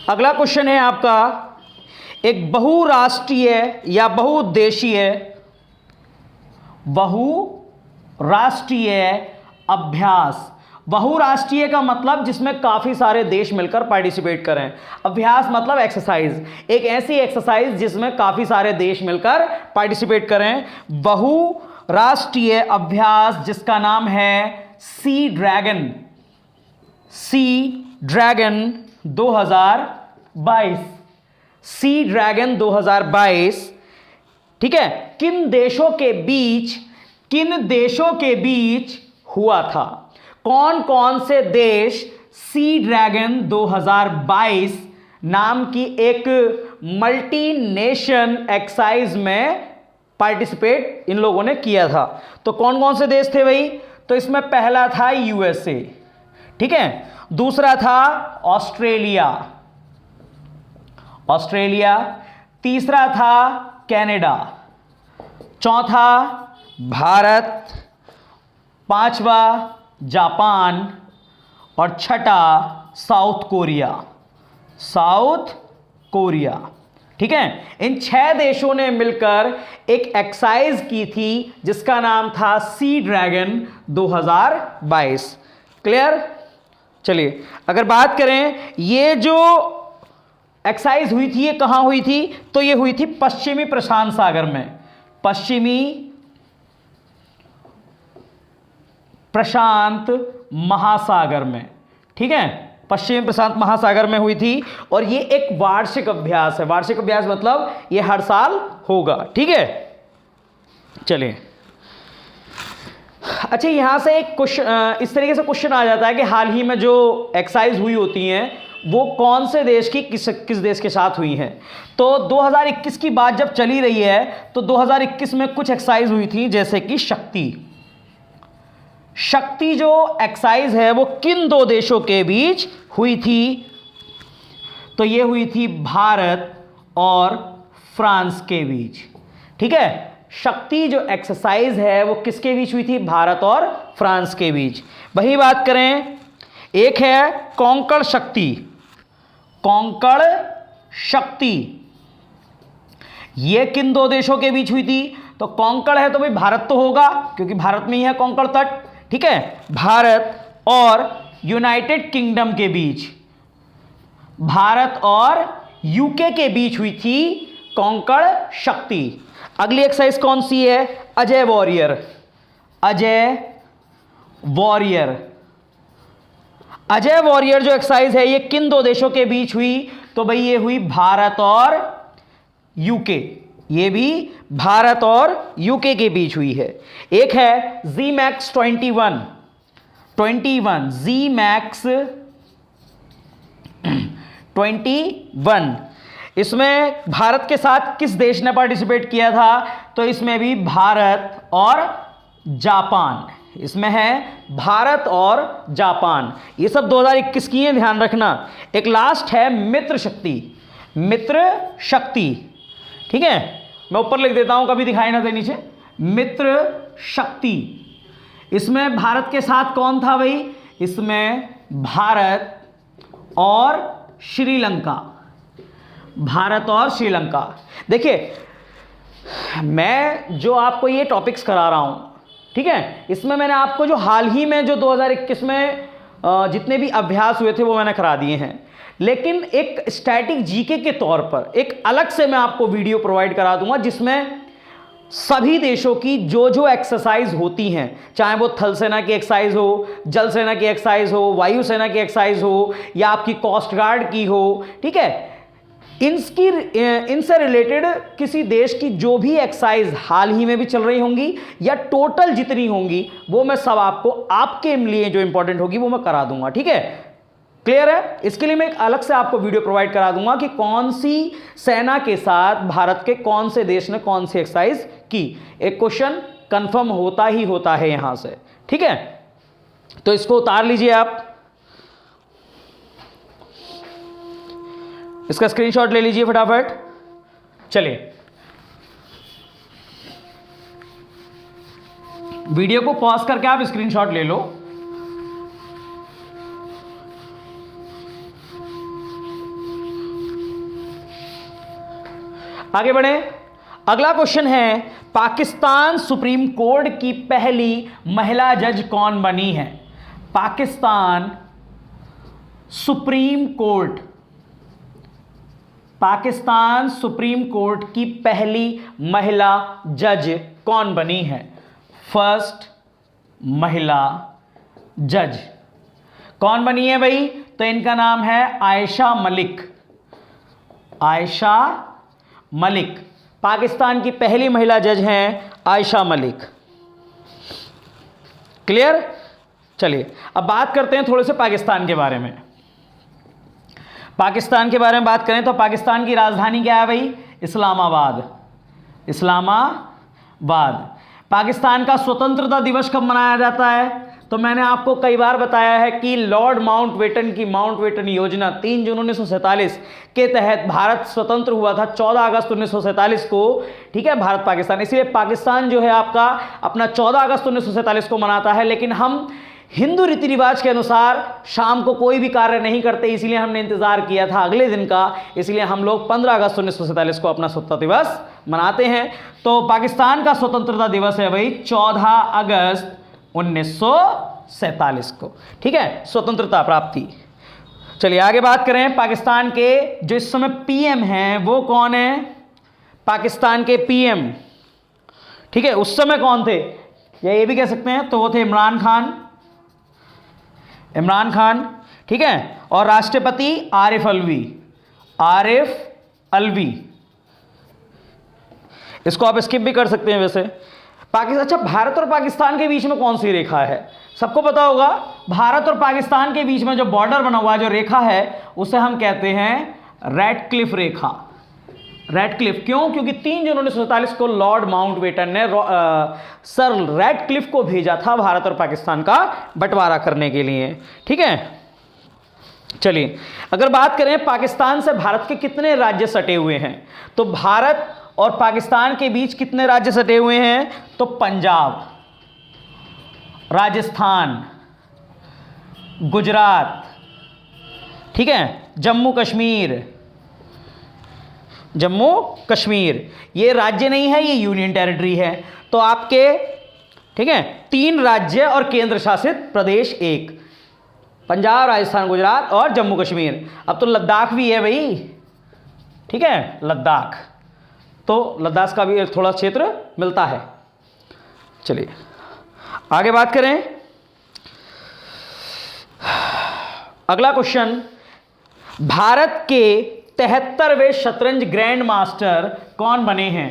अगला क्वेश्चन है आपका, एक बहुराष्ट्रीय अभ्यास। बहुराष्ट्रीय का मतलब जिसमें काफी सारे देश मिलकर पार्टिसिपेट करें। अभ्यास मतलब एक्सरसाइज, एक ऐसी एक्सरसाइज जिसमें काफी सारे देश मिलकर पार्टिसिपेट करें। बहुराष्ट्रीय अभ्यास जिसका नाम है सी ड्रैगन 2022। Sea dragon 2022। ठीक है, किन देशों के बीच हुआ था? कौन कौन से देश सी ड्रैगन 2022 नाम की एक मल्टी नेशन एक्सरसाइज में पार्टिसिपेट इन लोगों ने किया था। तो कौन कौन से देश थे भाई? तो इसमें पहला था यूएसए, ठीक है, दूसरा था ऑस्ट्रेलिया, तीसरा था कनाडा, चौथा भारत, पांचवा जापान और छठा साउथ कोरिया, ठीक है। इन 6 देशों ने मिलकर एक एक्सरसाइज की थी जिसका नाम था सी ड्रैगन 2022। क्लियर? चलिए, अगर बात करें ये जो एक्सरसाइज हुई थी ये कहां हुई थी? तो ये हुई थी पश्चिमी प्रशांत सागर में, पश्चिमी प्रशांत महासागर में, ठीक है, पश्चिमी प्रशांत महासागर में हुई थी। और ये एक वार्षिक अभ्यास है। वार्षिक अभ्यास मतलब ये हर साल होगा, ठीक है। चलिए, अच्छा, यहां से एक क्वेश्चन, इस तरीके से क्वेश्चन आ जाता है कि हाल ही में जो एक्सरसाइज हुई होती हैं वो कौन से देश की किस देश के साथ हुई हैं। तो 2021 की बात जब चली रही है तो 2021 में कुछ एक्सरसाइज हुई थी, जैसे कि शक्ति जो एक्सरसाइज है वो किन 2 देशों के बीच हुई थी? तो ये हुई थी भारत और फ्रांस के बीच, ठीक है। शक्ति जो एक्सरसाइज है वो किसके बीच हुई थी? भारत और फ्रांस के बीच। वही बात करें, एक है कोंकण शक्ति, ये किन 2 देशों के बीच हुई थी? तो कोंकण है तो भाई भारत तो होगा, क्योंकि भारत में ही है कोंकण तट, ठीक है। भारत और यूनाइटेड किंगडम के बीच, भारत और यूके के बीच हुई थी कोंकण शक्ति। अगली एक्सरसाइज कौन सी है? अजय वॉरियर जो एक्सरसाइज है ये किन 2 देशों के बीच हुई? तो भाई ये हुई भारत और यूके, ये भी भारत और यूके के बीच हुई है। एक है ZMAX 21, ZMAX 21, इसमें भारत के साथ किस देश ने पार्टिसिपेट किया था? तो इसमें भी भारत और जापान, इसमें है भारत और जापान। ये सब 2021 की है, ध्यान रखना। एक लास्ट है मित्र शक्ति, ठीक है, मैं ऊपर लिख देता हूं, कभी दिखाई ना दे नीचे। मित्र शक्ति, इसमें भारत के साथ कौन था भाई? इसमें भारत और श्रीलंका। देखिए, मैं जो आपको ये टॉपिक्स करा रहा हूं, ठीक है, इसमें मैंने आपको जो हाल ही में जो 2021 में जितने भी अभ्यास हुए थे वो मैंने करा दिए हैं। लेकिन एक स्टैटिक जीके के तौर पर एक अलग से मैं आपको वीडियो प्रोवाइड करा दूंगा जिसमें सभी देशों की जो एक्सरसाइज होती हैं, चाहे वो थल सेना की एक्सरसाइज हो, जल सेना की एक्सरसाइज हो, वायु सेना की एक्सरसाइज हो, या आपकी कोस्ट गार्ड की हो, ठीक है, इनसे रिलेटेड किसी देश की जो भी एक्सरसाइज हाल ही में भी चल रही होंगी या टोटल जितनी होंगी वो मैं सब आपको आपके लिए जो इंपॉर्टेंट होगी वो मैं करा दूंगा, ठीक है। क्लियर है? इसके लिए मैं एक अलग से आपको वीडियो प्रोवाइड करा दूंगा कि कौन सी सेना के साथ भारत के कौन से देश ने कौन सी एक्सरसाइज की। एक क्वेश्चन कंफर्म होता ही होता है यहां से, ठीक है। तो इसको उतार लीजिए आप, इसका स्क्रीनशॉट ले लीजिए फटाफट। चलिए, वीडियो को पॉज करके आप स्क्रीनशॉट ले लो। आगे बढ़े। अगला क्वेश्चन है, पाकिस्तान सुप्रीम कोर्ट की पहली महिला जज कौन बनी है? पाकिस्तान सुप्रीम कोर्ट की पहली महिला जज कौन बनी है? फर्स्ट महिला जज कौन बनी है भाई? तो इनका नाम है आयशा मलिक। पाकिस्तान की पहली महिला जज हैं आयशा मलिक। क्लियर? चलिए, अब बात करते हैं थोड़े से पाकिस्तान के बारे में। पाकिस्तान के बारे में बात करें तो पाकिस्तान की राजधानी क्या है भाई? इस्लामाबाद। बाद। पाकिस्तान का स्वतंत्रता दिवस कब मनाया जाता है? तो मैंने आपको कई बार बताया है कि लॉर्ड माउंटबेटन की माउंटबेटन योजना 3 जून 1947 के तहत भारत स्वतंत्र हुआ था 14 अगस्त 1947 को। ठीक है, भारत पाकिस्तान, इसलिए पाकिस्तान जो है आपका अपना 14 अगस्त 1947 को मनाता है। लेकिन हम हिंदू रीति रिवाज के अनुसार शाम को कोई भी कार्य नहीं करते, इसीलिए हमने इंतजार किया था अगले दिन का, इसलिए हम लोग 15 अगस्त 1947 को अपना स्वतंत्रता दिवस मनाते हैं। तो पाकिस्तान का स्वतंत्रता दिवस है भाई 14 अगस्त 1947 को। ठीक है, स्वतंत्रता प्राप्ति। चलिए आगे बात करें। पाकिस्तान के जो इस समय पीएम हैं वो कौन है? पाकिस्तान के पीएम, ठीक है, उस समय कौन थे या ये भी कह सकते हैं, तो वो थे इमरान खान। इमरान खान, ठीक है, और राष्ट्रपति आरिफ अलवी। आरिफ अलवी, इसको आप स्किप भी कर सकते हैं वैसे। पाकिस्तान, अच्छा, भारत और पाकिस्तान के बीच में कौन सी रेखा है? सबको पता होगा, भारत और पाकिस्तान के बीच में जो बॉर्डर बना हुआ है, जो रेखा है, उसे हम कहते हैं रेडक्लिफ रेखा। रेडक्लिफ क्यों? क्योंकि 3 जून 1947 को लॉर्ड माउंटबेटन ने सर रेडक्लिफ को भेजा था भारत और पाकिस्तान का बंटवारा करने के लिए। ठीक है, चलिए अगर बात करें पाकिस्तान से भारत के कितने राज्य सटे हुए हैं, तो भारत और पाकिस्तान के बीच कितने राज्य सटे हुए हैं? तो पंजाब, राजस्थान, गुजरात, ठीक है, जम्मू कश्मीर। जम्मू कश्मीर ये राज्य नहीं है, ये यूनियन टेरिटरी है। तो आपके, ठीक है, 3 राज्य और केंद्र शासित प्रदेश 1, पंजाब, राजस्थान, गुजरात और जम्मू कश्मीर। अब तो लद्दाख भी है भाई, ठीक है, लद्दाख, तो लद्दाख का भी थोड़ा क्षेत्र मिलता है। चलिए आगे बात करें। अगला क्वेश्चन, भारत के 73वें शतरंज ग्रैंड मास्टर कौन बने हैं?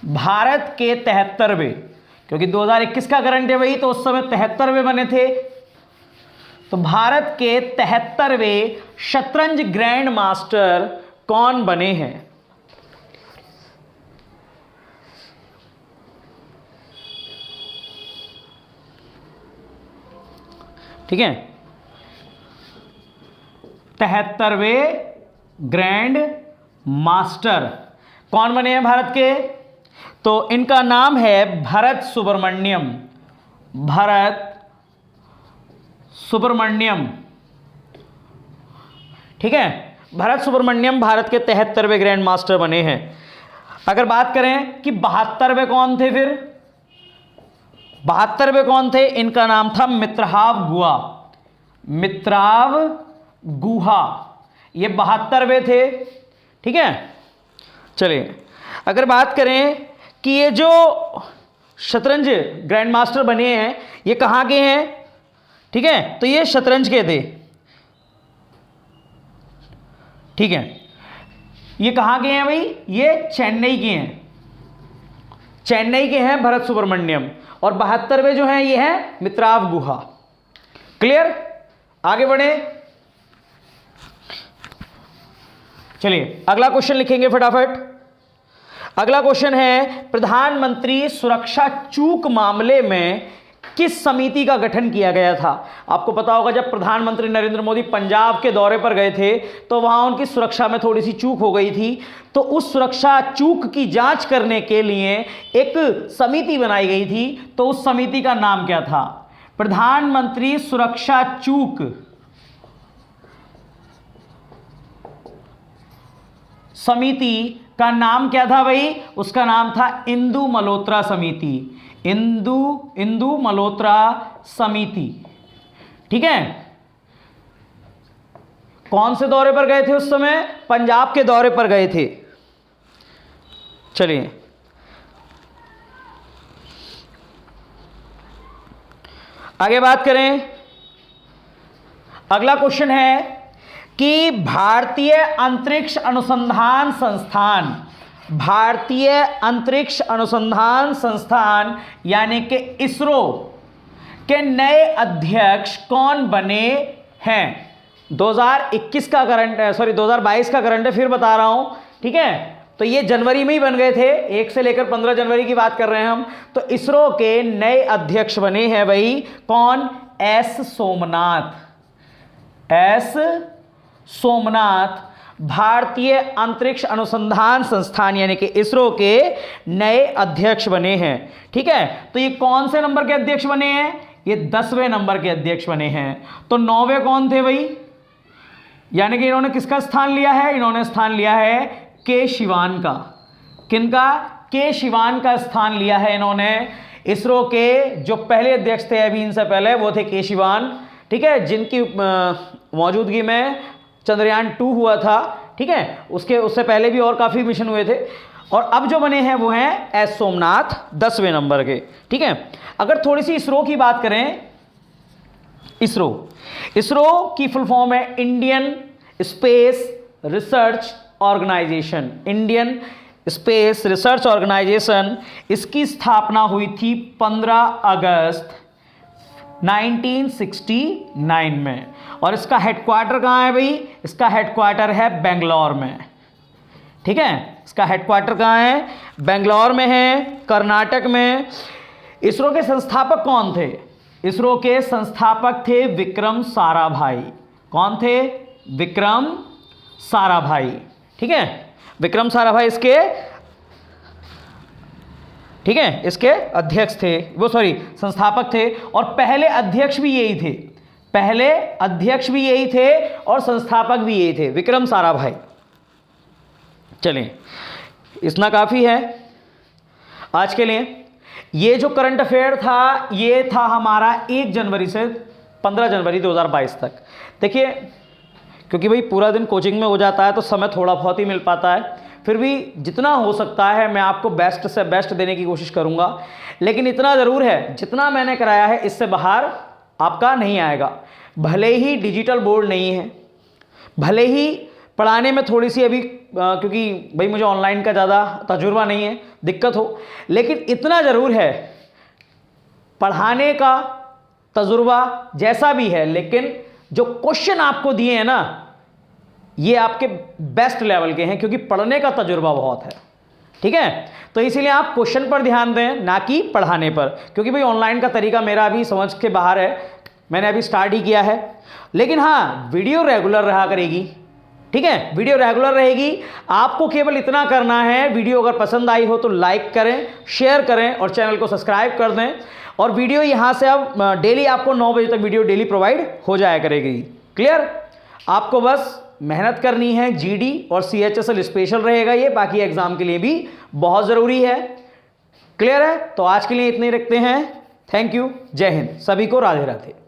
भारत के 73वें, क्योंकि 2021 का करंट है भाई, तो उस समय 73वें बने थे। तो भारत के 73वें शतरंज ग्रैंड मास्टर कौन बने हैं? ठीक है, 73वें ग्रैंड मास्टर कौन बने हैं भारत के? तो इनका नाम है भरत सुब्रमण्यम। भरत सुब्रमण्यम, ठीक है, भरत सुब्रमण्यम भारत के 73वें ग्रैंड मास्टर बने हैं। अगर बात करें कि 72वें कौन थे, फिर 72वें कौन थे? इनका नाम था मित्रहाव गुहा। मित्रहाव गुहा, ये 72वें थे। ठीक है, चलिए अगर बात करें कि ये जो शतरंज ग्रैंड मास्टर बने हैं ये कहाँ के हैं? ठीक है, तो ये शतरंज के थे। ठीक है, ये कहाँ के हैं भाई? ये चेन्नई के हैं, चेन्नई के हैं भरत सुब्रमण्यम। और 72वें जो हैं ये हैं मित्रहाव गुहा। क्लियर? आगे बढ़े, चलिए अगला क्वेश्चन लिखेंगे फटाफट। अगला क्वेश्चन है, प्रधानमंत्री सुरक्षा चूक मामले में किस समिति का गठन किया गया था? आपको पता होगा जब प्रधानमंत्री नरेंद्र मोदी पंजाब के दौरे पर गए थे तो वहां उनकी सुरक्षा में थोड़ी सी चूक हो गई थी, तो उस सुरक्षा चूक की जांच करने के लिए एक समिति बनाई गई थी। तो उस समिति का नाम क्या था? प्रधानमंत्री सुरक्षा चूक समिति का नाम क्या था भाई? उसका नाम था इंदु मल्होत्रा समिति। इंदु मल्होत्रा समिति। ठीक है, कौन से दौरे पर गए थे उस समय? पंजाब के दौरे पर गए थे। चलिए आगे बात करें। अगला क्वेश्चन है कि भारतीय अंतरिक्ष अनुसंधान संस्थान, भारतीय अंतरिक्ष अनुसंधान संस्थान यानी कि इसरो के नए अध्यक्ष कौन बने हैं? 2021 का करंट, 2022 का करंट है, फिर बता रहा हूं। ठीक है, तो ये जनवरी में ही बन गए थे, 1 से लेकर 15 जनवरी की बात कर रहे हैं हम। तो इसरो के नए अध्यक्ष बने हैं भाई कौन? एस सोमनाथ। एस सोमनाथ भारतीय अंतरिक्ष अनुसंधान संस्थान यानी कि इसरो के नए अध्यक्ष बने हैं। ठीक है, तो ये कौन से नंबर के अध्यक्ष बने हैं? ये 10वें नंबर के अध्यक्ष बने हैं। तो 9वें कौन थे भाई? यानी कि इन्होंने किसका स्थान लिया है? इन्होंने स्थान लिया है के शिवान का। किनका? के शिवान का स्थान लिया है इन्होंने। इसरो के जो पहले अध्यक्ष थे अभी इनसे पहले, वो थे के शिवान। ठीक है, जिनकी मौजूदगी में चंद्रयान 2 हुआ था। ठीक है, उससे पहले भी और काफ़ी मिशन हुए थे। और अब जो बने हैं वो हैं एस सोमनाथ 10वें नंबर के। ठीक है, अगर थोड़ी सी इसरो की बात करें, इसरो की फुल फॉर्म है Indian space research organisation. Indian space research organisation, इसकी स्थापना हुई थी 15 अगस्त 1969 में। और इसका हेडक्वार्टर कहाँ है भाई? इसका हेडक्वार्टर है बेंगलोर में। ठीक है, इसका हेडक्वार्टर कहाँ है? बेंगलोर में है, कर्नाटक में। इसरो के संस्थापक कौन थे? इसरो के संस्थापक थे विक्रम साराभाई। कौन थे? विक्रम साराभाई। ठीक है, विक्रम साराभाई इसके अध्यक्ष थे, वो सॉरी संस्थापक थे। और पहले अध्यक्ष भी यही थे, और संस्थापक भी यही थे, विक्रम साराभाई। चलिए, इतना काफ़ी है आज के लिए। ये जो करंट अफेयर था, ये था हमारा 1 जनवरी से 15 जनवरी 2022 तक। देखिए, क्योंकि भाई पूरा दिन कोचिंग में हो जाता है तो समय थोड़ा बहुत ही मिल पाता है, फिर भी जितना हो सकता है मैं आपको बेस्ट से बेस्ट देने की कोशिश करूंगा। लेकिन इतना ज़रूर है, जितना मैंने कराया है इससे बाहर आपका नहीं आएगा। भले ही डिजिटल बोर्ड नहीं है, भले ही पढ़ाने में थोड़ी सी अभी क्योंकि भाई मुझे ऑनलाइन का ज़्यादा तजुर्बा नहीं है, दिक्कत हो, लेकिन इतना ज़रूर है, पढ़ाने का तजुर्बा जैसा भी है, लेकिन जो क्वेश्चन आपको दिए हैं ना, ये आपके बेस्ट लेवल के हैं, क्योंकि पढ़ने का तजुर्बा बहुत है। ठीक है, तो इसीलिए आप क्वेश्चन पर ध्यान दें, ना कि पढ़ाने पर। क्योंकि भाई ऑनलाइन का तरीका मेरा अभी समझ के बाहर है, मैंने अभी स्टार्ट ही किया है। लेकिन हाँ, वीडियो रेगुलर रहा करेगी। ठीक है, वीडियो रेगुलर रहेगी। आपको केवल इतना करना है, वीडियो अगर पसंद आई हो तो लाइक करें, शेयर करें और चैनल को सब्सक्राइब कर दें। और वीडियो यहाँ से अब डेली आपको 9 बजे तक वीडियो डेली प्रोवाइड हो जाया करेगी। क्लियर? आपको बस मेहनत करनी है। जीडी और CHSL स्पेशल रहेगा ये, बाकी एग्जाम के लिए भी बहुत ज़रूरी है। क्लियर है? तो आज के लिए इतने ही रखते हैं। थैंक यू, जय हिंद, सभी को राधे राधे।